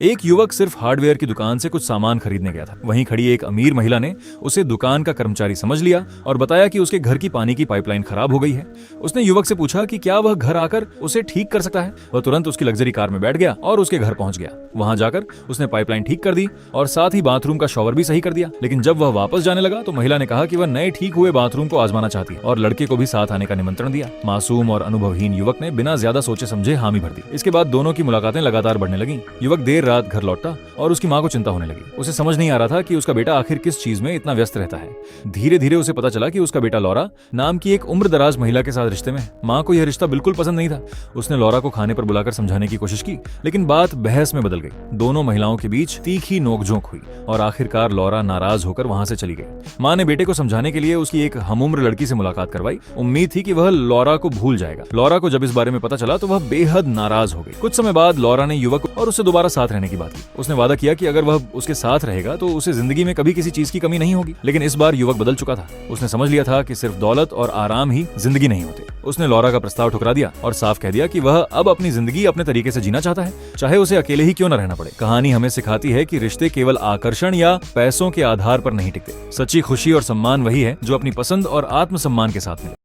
एक युवक सिर्फ हार्डवेयर की दुकान से कुछ सामान खरीदने गया था। वहीं खड़ी एक अमीर महिला ने उसे दुकान का कर्मचारी समझ लिया और बताया कि उसके घर की पानी की पाइपलाइन खराब हो गई है। उसने युवक से पूछा कि क्या वह घर आकर उसे ठीक कर सकता है। वह तुरंत उसकी लग्जरी कार में बैठ गया और उसके घर पहुंच गया। वहां जाकर उसने पाइपलाइन ठीक कर दी और साथ ही बाथरूम का शॉवर भी सही कर दिया। लेकिन जब वह वापस जाने लगा तो महिला ने कहा कि वह नए ठीक हुए बाथरूम को आजमाना चाहती है और लड़के को भी साथ आने का निमंत्रण दिया। मासूम और अनुभवहीन युवक ने बिना ज्यादा सोचे समझे हामी भर दी। इसके बाद दोनों की मुलाकातें लगातार बढ़ने लगी। युवक देर रात घर लौटता और उसकी मां को चिंता होने लगी। उसे समझ नहीं आ रहा था कि उसका बेटा आखिर किस चीज में इतना व्यस्त रहता है। धीरे धीरे उसे पता चला कि उसका बेटा लौरा नाम की एक उम्रदराज महिला के साथ रिश्ते में। मां को यह रिश्ता बिल्कुल पसंद नहीं था। उसने लौरा को खाने पर बुलाकर समझाने की कोशिश की, लेकिन बात बहस में बदल गई। दोनों महिलाओं के बीच तीखी नोकझोंक हुई और आखिरकार लौरा नाराज होकर वहां से चली गई। मां ने बेटे को समझाने के लिए उसकी एक हमउम्र लड़की से मुलाकात करवाई। उम्मीद थी कि वह लौरा को भूल जाएगा। लौरा को जब इस बारे में पता चला तो वह बेहद नाराज हो गई। कुछ समय बाद लौरा ने युवक और उससे दोबारा साथ रहने की बात की। उसने वादा किया कि अगर वह उसके साथ रहेगा तो उसे जिंदगी में कभी किसी चीज की कमी नहीं होगी। लेकिन इस बार युवक बदल चुका था। उसने समझ लिया था कि सिर्फ दौलत और आराम ही जिंदगी नहीं होते। उसने लौरा का प्रस्ताव ठुकरा दिया और साफ कह दिया कि वह अब अपनी जिंदगी अपने तरीके से जीना चाहता है, चाहे उसे अकेले ही क्यों न रहना पड़े। कहानी हमें सिखाती है कि रिश्ते केवल आकर्षण या पैसों के आधार पर नहीं टिकते। सच्ची खुशी और सम्मान वही है जो अपनी पसंद और आत्मसम्मान के साथ मिले।